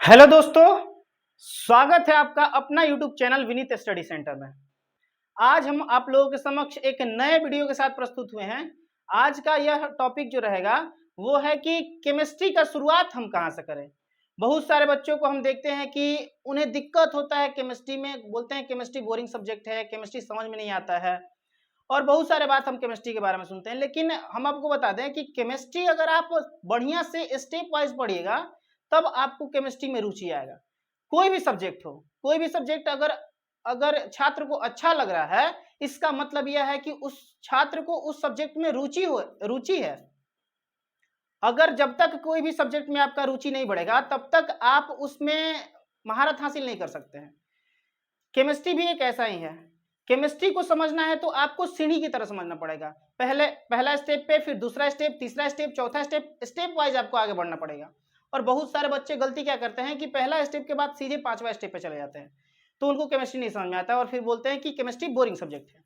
Hello दोस्तों, स्वागत है आपका अपना YouTube channel Vineet study centre में। आज हम आप लोगों के समक्ष एक नए वीडियो के साथ प्रस्तुत हुए हैं। आज का यह टॉपिक जो रहेगा वो है कि केमिस्ट्री का शुरुआत हम कहाँ से करें। बहुत सारे बच्चों को हम देखते हैं कि उन्हें दिक्कत होता है केमिस्ट्री में, बोलते हैं केमिस्ट्री बोरिंग सब्जेक्ट है, केमिस्ट्री समझ में नहीं आता है और बहुत सारे बात हम केमिस्ट्री के बारे में सुनते हैं। लेकिन हम आपको बता दें कि केमिस्ट्री अगर आप बढ़िया से स्टेप वाइज पढ़िएगा तब आपको केमिस्ट्री में रुचि आएगा। कोई भी सब्जेक्ट हो, कोई भी सब्जेक्ट अगर अगर छात्र को अच्छा लग रहा है, इसका मतलब यह है कि उस छात्र को उस सब्जेक्ट में रुचि है। अगर जब तक कोई भी सब्जेक्ट में आपका रुचि नहीं बढ़ेगा तब तक आप उसमें महारत हासिल नहीं कर सकते हैं। केमिस्ट्री भी एक ऐसा ही है। केमिस्ट्री को समझना है तो आपको सीढ़ी की तरह समझना पड़ेगा। पहला स्टेप पे, फिर दूसरा स्टेप, तीसरा स्टेप, चौथा स्टेप, स्टेप वाइज आपको आगे बढ़ना पड़ेगा। और बहुत सारे बच्चे गलती क्या करते हैं कि पहला स्टेप के बाद सीधे पांचवा स्टेप पे चले जाते हैं, तो उनको केमिस्ट्री नहीं समझ में आता और फिर बोलते हैं कि केमिस्ट्री बोरिंग सब्जेक्ट है।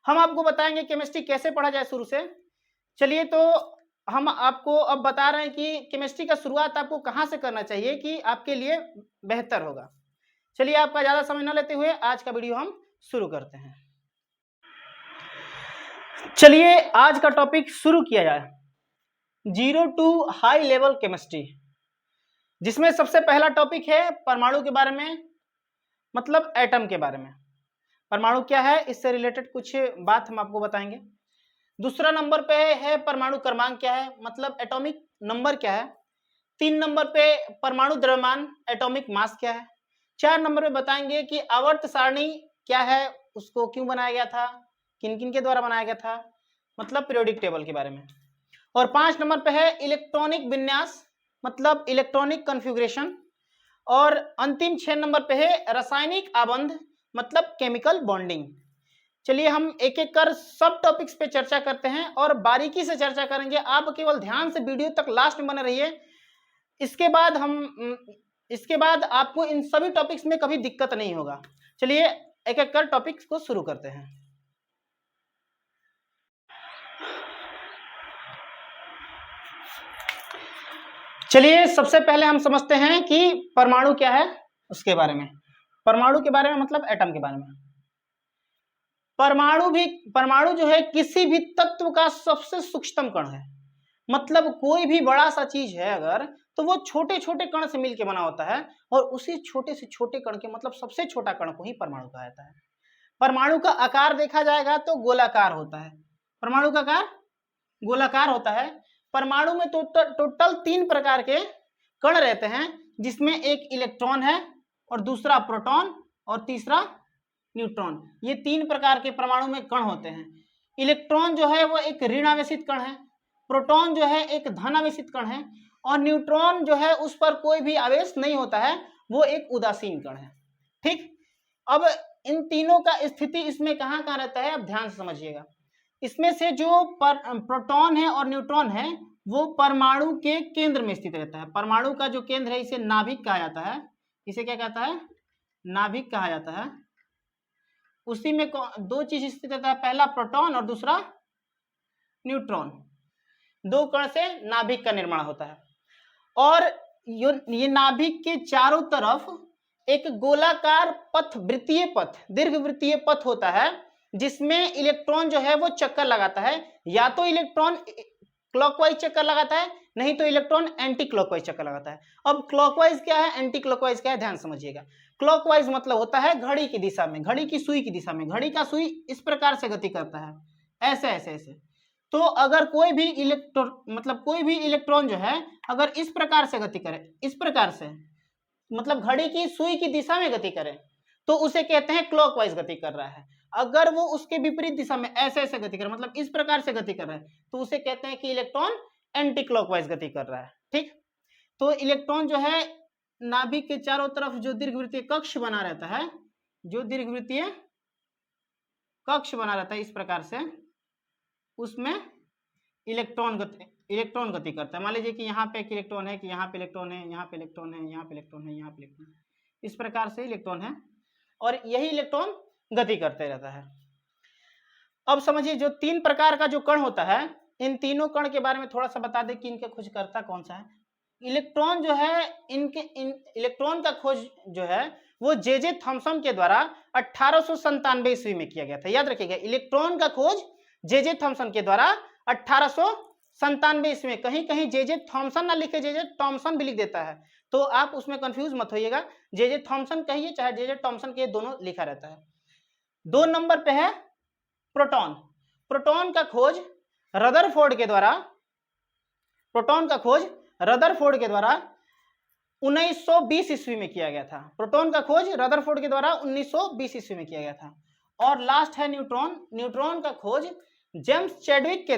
हम आपको बताएंगे केमिस्ट्री कैसे पढ़ा जाए शुरू से। चलिए, तो हम आपको अब बता रहे हैं कि केमिस्ट्री का शुरुआत आपको कहाँ से करना चाहिए कि आपके लिए बेहतर होगा। चलिए, आपका ज्यादा समय न लेते हुए आज का वीडियो हम शुरू करते हैं। चलिए, आज का टॉपिक शुरू किया जाए, zero to high level chemistry, जिसमें सबसे पहला टॉपिक है परमाणु के बारे में, मतलब एटम के बारे में। परमाणु क्या है, इससे रिलेटेड कुछ बात हम आपको बताएंगे। दूसरा नंबर पे है परमाणु क्रमांक क्या है, मतलब एटॉमिक नंबर क्या है। 3 नंबर पे परमाणु द्रव्यमान, एटॉमिक मास क्या है। 4 नंबर पे बताएंगे कि आवर्त सारणी क्या है, उसको क्यों बनाया गया था, किन किन के द्वारा बनाया गया था, मतलब पीरियोडिक टेबल के बारे में। और 5 नंबर पे है इलेक्ट्रॉनिक विन्यास, मतलब इलेक्ट्रॉनिक कॉन्फ़िगरेशन। और अंतिम 6 नंबर पे है रासायनिक आबंध, मतलब केमिकल बॉन्डिंग। चलिए, हम एक एक कर सब टॉपिक्स पे चर्चा करते हैं और बारीकी से चर्चा करेंगे। आप केवल ध्यान से वीडियो तक लास्ट में बने रहिए। इसके बाद आपको इन सभी टॉपिक्स में कभी दिक्कत नहीं होगा। चलिए, एक एक कर टॉपिक्स को शुरू करते हैं। चलिए, सबसे पहले हम समझते हैं कि परमाणु क्या है, उसके बारे में। परमाणु के बारे में मतलब एटम के बारे में। परमाणु जो है किसी भी तत्व का सबसे सूक्ष्मतम कण है। मतलब कोई भी बड़ा सा चीज है अगर, तो वो छोटे छोटे कण से मिलकर बना होता है और उसी छोटे से छोटे कण के, मतलब सबसे छोटा कण को ही परमाणु कहा जाता है। परमाणु का आकार देखा जाएगा तो गोलाकार होता है। परमाणु का आकार गोलाकार होता है। परमाणु में टोटल 3 प्रकार के कण रहते हैं, जिसमें एक इलेक्ट्रॉन है और दूसरा प्रोटॉन और तीसरा न्यूट्रॉन। ये 3 प्रकार के परमाणु में कण होते हैं। इलेक्ट्रॉन जो है वो एक ऋण आवेशित कण है, प्रोटॉन जो है एक धन आवेशित कण है और न्यूट्रॉन जो है उस पर कोई भी आवेश नहीं होता है, वो एक उदासीन कण है। ठीक, अब इन तीनों का स्थिति इसमें कहाँ कहाँ रहता है, आप ध्यान से समझिएगा। इसमें से जो प्रोटॉन है और न्यूट्रॉन है वो परमाणु के केंद्र में स्थित रहता है। परमाणु का जो केंद्र है इसे नाभिक कहा जाता है। इसे क्या कहता है, नाभिक कहा जाता है। उसी में 2 चीज स्थित रहता है, पहला प्रोटॉन और दूसरा न्यूट्रॉन। 2 कण से नाभिक का निर्माण होता है और ये नाभिक के चारों तरफ एक गोलाकार पथ, वृत्तीय पथ, दीर्घ वृत्तीय पथ होता है, जिसमें इलेक्ट्रॉन जो है वो चक्कर लगाता है। या तो इलेक्ट्रॉन क्लॉकवाइज चक्कर लगाता है, नहीं तो इलेक्ट्रॉन एंटी क्लॉकवाइज चक्कर लगाता है। अब क्लॉकवाइज क्या है, एंटी क्लॉकवाइज क्या है, ध्यान समझिएगा। क्लॉकवाइज मतलब होता है घड़ी की दिशा में, घड़ी की सुई की दिशा में। घड़ी का सुई इस प्रकार से गति करता है, ऐसे ऐसे ऐसे। तो अगर कोई भी इलेक्ट्रॉन जो है अगर इस प्रकार से गति करे, इस प्रकार से, मतलब घड़ी की सुई की दिशा में गति करे, तो उसे कहते हैं क्लॉकवाइज गति कर रहा है। अगर वो उसके विपरीत दिशा में ऐसे ऐसे गति करे, मतलब इस प्रकार से गति कर रहा है, तो उसे कहते हैं कि इलेक्ट्रॉन एंटी क्लॉकवाइज गति कर रहा है। ठीक, तो इलेक्ट्रॉन जो है नाभिक के चारों तरफ जो दीर्घवृत्तीय कक्ष बना रहता है, जो दीर्घवृत्तीय कक्ष बना रहता है इस प्रकार से, उसमें इलेक्ट्रॉन गति करता है। मान लीजिए कि यहाँ पे एक इलेक्ट्रॉन है, कि यहाँ पे इलेक्ट्रॉन है, यहाँ पे इलेक्ट्रॉन है, यहाँ पे इलेक्ट्रॉन है, यहाँ पे इलेक्ट्रॉन है, इस प्रकार से इलेक्ट्रॉन है और यही इलेक्ट्रॉन गति करते रहता है। अब समझिए, जो 3 प्रकार का जो कण होता है, इन तीनों कण के बारे में थोड़ा सा बता दें कि इनका खोजकर्ता कौन सा है। इलेक्ट्रॉन जो है इलेक्ट्रॉन का खोज जो है वो जे थॉमसन के द्वारा 1897 ईस्वी में किया गया था। याद रखिएगा, इलेक्ट्रॉन का खोज जे थॉमसन के द्वारा 1897 ईस्वी में। कहीं कहीं जे थॉमसन ना लिखे, जे टॉमसन भी लिख देता है, तो आप उसमें कंफ्यूज मत होइएगा। जे थॉमसन कहिए चाहे जे टॉमसन कहिए, दोनों लिखा रहता है। 2 नंबर पे है प्रोटॉन। प्रोटॉन का खोज रदरफोर्ड के द्वारा 1920 ईस्वी में किया गया था। प्रोटॉन का खोज रदरफोर्ड के द्वारा 1920 ईस्वी में किया गया था। और लास्ट है न्यूट्रॉन। न्यूट्रॉन का खोज जेम्स चैडविक के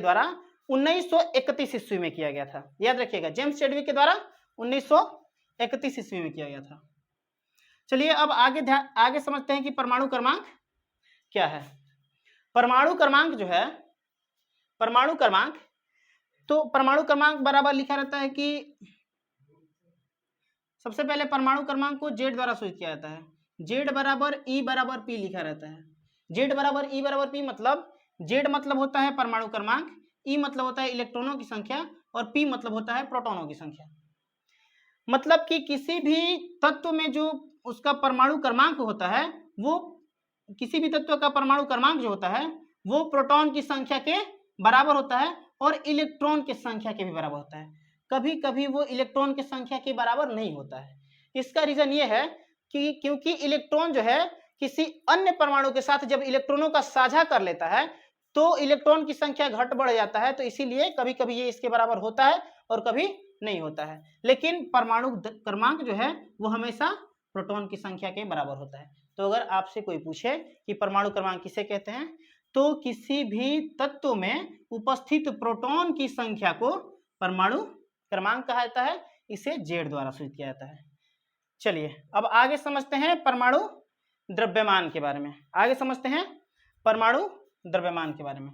द्वारा 1931 ईस्वी में किया गया था। याद रखिएगा, जेम्स चैडविक के द्वारा 1931 ईस्वी में किया गया था। चलिए अब आगे समझते हैं कि परमाणु क्रमांक क्या है। परमाणु क्रमांक जो है, परमाणु क्रमांक बराबर लिखा रहता है कि सबसे पहले परमाणु क्रमांक को जेड द्वारा सूचित किया जाता है। जेड बराबर ई बराबर पी लिखा रहता है। जेड बराबर ई बराबर पी मतलब जेड मतलब होता है परमाणु क्रमांक, ई मतलब होता है इलेक्ट्रॉनों की संख्या, और पी मतलब होता है प्रोटॉनों की संख्या। मतलब कि किसी भी तत्व में जो उसका परमाणु क्रमांक होता है, वो किसी भी तत्व का परमाणु क्रमांक जो होता है वो प्रोटॉन की संख्या के बराबर होता है और इलेक्ट्रॉन की संख्या के भी बराबर होता है। कभी कभी वो इलेक्ट्रॉन की संख्या के बराबर नहीं होता है। इसका रीजन ये है कि क्योंकि इलेक्ट्रॉन जो है किसी अन्य परमाणु के साथ जब इलेक्ट्रॉनों का साझा कर लेता है तो इलेक्ट्रॉन की संख्या घट बढ़ जाता है, तो इसीलिए कभी कभी ये इसके बराबर होता है और कभी नहीं होता है। लेकिन परमाणु क्रमांक जो है वो हमेशा प्रोटॉन की संख्या के बराबर होता है। तो अगर आपसे कोई पूछे कि परमाणु क्रमांक किसे कहते हैं, तो किसी भी तत्व में उपस्थित प्रोटॉन की संख्या को परमाणु क्रमांक कहा जाता है। इसे जेड द्वारा सूचित किया जाता है। चलिए अब आगे समझते हैं परमाणु द्रव्यमान के बारे में।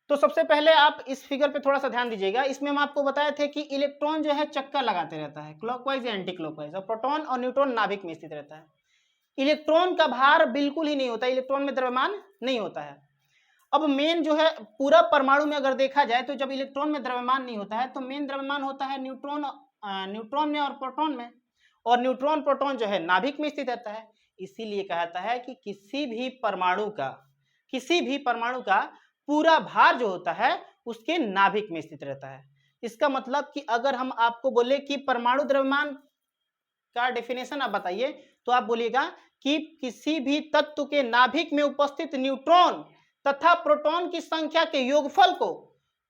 तो सबसे पहले आप इस फिगर पे थोड़ा सा ध्यान दीजिएगा। इसमें हम आपको बताए थे कि इलेक्ट्रॉन जो है चक्कर लगाते रहता है क्लॉकवाइज या एंटी क्लॉकवाइज, और प्रोटॉन और न्यूट्रॉन नाभिक में स्थित रहता है। इलेक्ट्रॉन का भार बिल्कुल ही नहीं होता, इलेक्ट्रॉन में द्रव्यमान नहीं होता है। अब मेन जो है पूरा परमाणु में अगर देखा जाए तो जब इलेक्ट्रॉन में द्रव्यमान नहीं होता है तो मेन द्रव्यमान होता है न्यूट्रॉन में और प्रोटॉन में, और न्यूट्रॉन प्रोटॉन जो है नाभिक में स्थित रहता है। इसीलिए कहा जाता है कि किसी भी परमाणु का पूरा भार जो होता है उसके नाभिक में स्थित रहता है। इसका मतलब कि अगर हम आपको बोले कि परमाणु द्रव्यमान का डेफिनेशन आप बताइए, तो आप बोलिएगा कि किसी भी तत्व के नाभिक में उपस्थित न्यूट्रॉन तथा प्रोटॉन की संख्या के योगफल को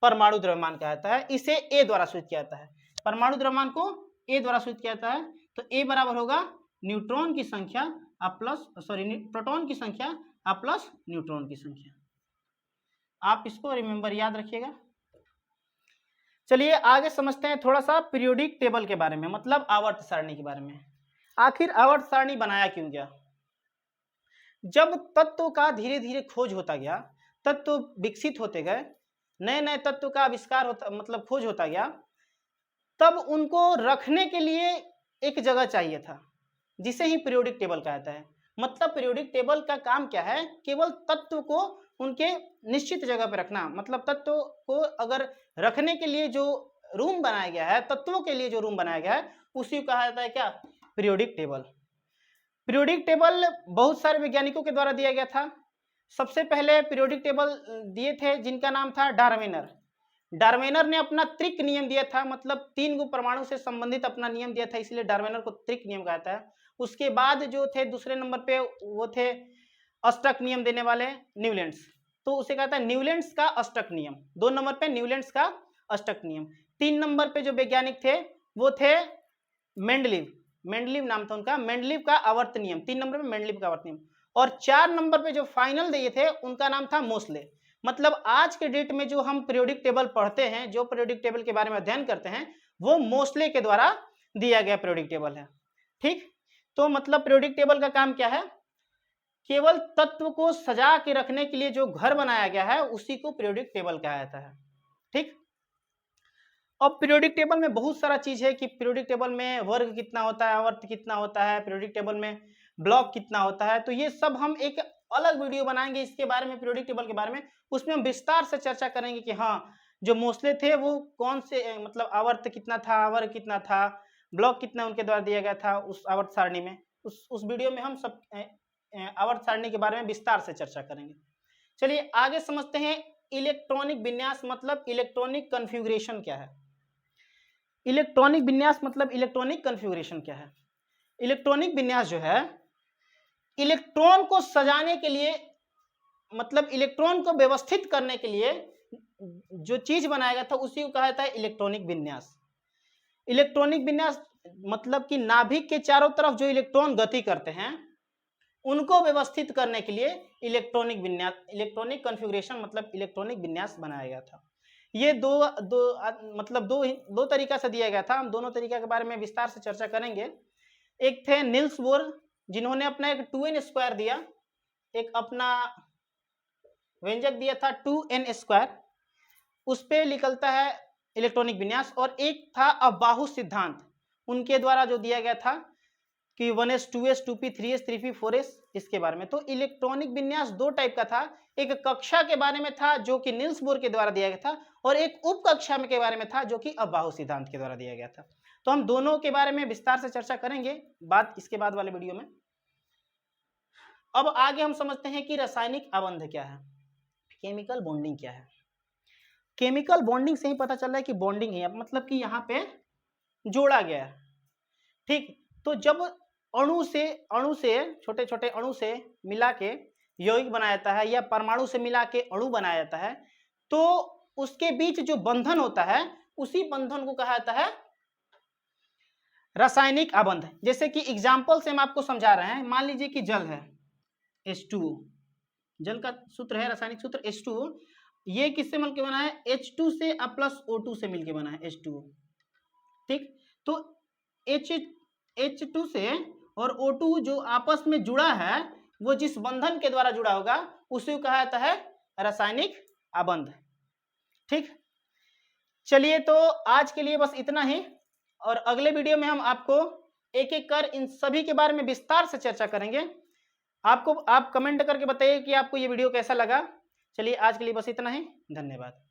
परमाणु द्रव्यमान कहा जाता है। इसे ए द्वारा सूचित किया जाता है। परमाणु द्रव्यमान को ए द्वारा सूचित किया जाता है। तो ए बराबर होगा न्यूट्रॉन की संख्या प्रोटॉन की संख्या प्लस न्यूट्रॉन की संख्या। आप इसको रिमेंबर याद रखिएगा। चलिए आगे समझते हैं थोड़ा सा पीरियोडिक टेबल के बारे में, मतलब आवर्त सारणी के बारे में। आखिर आवर्त सारणी बनाया क्यों गया? जब तत्व का धीरे धीरे खोज होता गया, तत्व विकसित होते गए, नए नए तत्व का आविष्कार खोज होता गया, तब उनको रखने के लिए एक जगह चाहिए था जिसे ही पीरियोडिक टेबल कहता है। मतलब पीरियोडिक टेबल का काम क्या है? केवल तत्व को उनके निश्चित जगह पर रखना। मतलब तत्व को अगर रखने के लिए जो रूम बनाया गया है, तत्वों के लिए जो रूम बनाया गया है, उसी को कहा जाता है क्या? Periodic table. पीरियोडिक टेबल बहुत सारे वैज्ञानिकों के द्वारा दिया गया था। सबसे पहले पीरियोडिक टेबल दिए थे जिनका नाम था डार्विनर। डार्विनर ने अपना त्रिक नियम दिया था, मतलब 3 परमाणु से संबंधित अपना नियम दिया था, इसलिए डार्विनर को त्रिक नियम कहता है। उसके बाद जो थे दूसरे नंबर पे वो थे अष्टक नियम देने वाले न्यूलैंड्स, तो उसे कहता है न्यूलैंड्स का अष्टक नियम। 2 नंबर पे न्यूलैंड्स का अष्टक नियम। 3 नंबर पे जो वैज्ञानिक थे वो थे मेंडलीव नाम था उनका, मेंडलीव का आवर्त नियम। 3 नंबर पे मेंडलीव का आवर्त नियम। और 4 नंबर पे जो फाइनल दिए थे उनका नाम था मोसले। मतलब आज के डेट में जो हम पीरियोडिक टेबल पढ़ते हैं, जो पीरियोडिक टेबल के बारे में अध्ययन करते हैं, वो मोसले के द्वारा दिया गया पीरियोडिक टेबल है। ठीक, तो मतलब पीरियोडिक टेबल का काम क्या है? केवल तत्व को सजा के रखने के लिए जो घर बनाया गया है उसी को पीरियोडिक टेबल कहा जाता है। ठीक, अब पीरियोडिक टेबल में बहुत सारा चीज है कि पीरियोडिक टेबल में वर्ग कितना होता है, आवर्त कितना होता है, पीरियोडिक टेबल में ब्लॉक कितना होता है, तो ये सब हम एक अलग वीडियो बनाएंगे इसके बारे में, पीरियोडिक टेबल के बारे में। उसमें हम विस्तार से चर्चा करेंगे कि हाँ, जो मोस्टले थे वो कौन से मतलब आवर्त कितना था, आवर कितना था, ब्लॉक कितना उनके द्वारा दिया गया था उस आवर्त सारणी में। उस वीडियो में हम सब आवर्त सारणी के बारे में विस्तार से चर्चा करेंगे। चलिए आगे समझते हैं इलेक्ट्रॉनिक विन्यास मतलब इलेक्ट्रॉनिक कॉन्फ़िगरेशन क्या है। इलेक्ट्रॉनिक विन्यास मतलब इलेक्ट्रॉनिक कॉन्फ़िगरेशन क्या है। इलेक्ट्रॉनिक विन्यास जो है, इलेक्ट्रॉन को सजाने के लिए, मतलब इलेक्ट्रॉन को व्यवस्थित करने के लिए जो चीज बनाया गया था उसी को कहा जाता है इलेक्ट्रॉनिक विन्यास। इलेक्ट्रॉनिक विन्यास मतलब कि नाभिक के चारों तरफ जो इलेक्ट्रॉन गति करते हैं उनको व्यवस्थित करने के लिए इलेक्ट्रॉनिक विन्यास, इलेक्ट्रॉनिक कॉन्फ़िगरेशन मतलब इलेक्ट्रॉनिक विन्यास बनाया गया था। ये दो तरीका से दिया गया था। हम दोनों तरीका के बारे में विस्तार से चर्चा करेंगे। एक थे नील्स बोर, जिन्होंने अपना एक 2n² दिया, एक अपना व्यंजक दिया था 2n², उस पे निकलता है इलेक्ट्रॉनिक विन्यास। और एक था अबाहु सिद्धांत, उनके द्वारा जो दिया गया था कि 1s 2s 2p 3s 3p 4s, इसके बारे में। तो इलेक्ट्रॉनिक विन्यास दो टाइप का था, एक कक्षा के बारे में था जो कि नील्स बोर के द्वारा दिया गया था, और एक उप कक्षा के बारे में था जो कि अबाहु सिद्धांत के द्वारा दिया गया था। तो हम दोनों के बारे में विस्तार से चर्चा करेंगे इसके बाद वाले वीडियो में। अब आगे हम समझते हैं कि रासायनिक आबंध क्या है, केमिकल बॉन्डिंग क्या है। केमिकल बॉन्डिंग से ही पता चल रहा है कि बॉन्डिंग है, मतलब कि यहाँ पे जोड़ा गया है। ठीक, तो जब अणु से छोटे छोटे अणु से मिला के यौगिक बनाया जाता है या परमाणु से मिला के अणु बनाया जाता है, तो उसके बीच जो बंधन होता है उसी बंधन को कहा जाता है रासायनिक आबंध। जैसे कि एग्जाम्पल से हम आपको समझा रहे हैं, मान लीजिए कि जल है H2O, जल का सूत्र है, रासायनिक सूत्र H2O। ये किससे मिलकर बना है? H2 से प्लस O2 से मिलकर बना है H2O। ठीक, तो H2 से और O2 जो आपस में जुड़ा है, वो जिस बंधन के द्वारा जुड़ा होगा उसे कहा जाता है रासायनिक आबंध। ठीक, चलिए तो आज के लिए बस इतना ही, और अगले वीडियो में हम आपको एक एक कर इन सभी के बारे में विस्तार से चर्चा करेंगे। आप कमेंट करके बताइए कि आपको ये वीडियो कैसा लगा। चलिए आज के लिए बस इतना ही, धन्यवाद।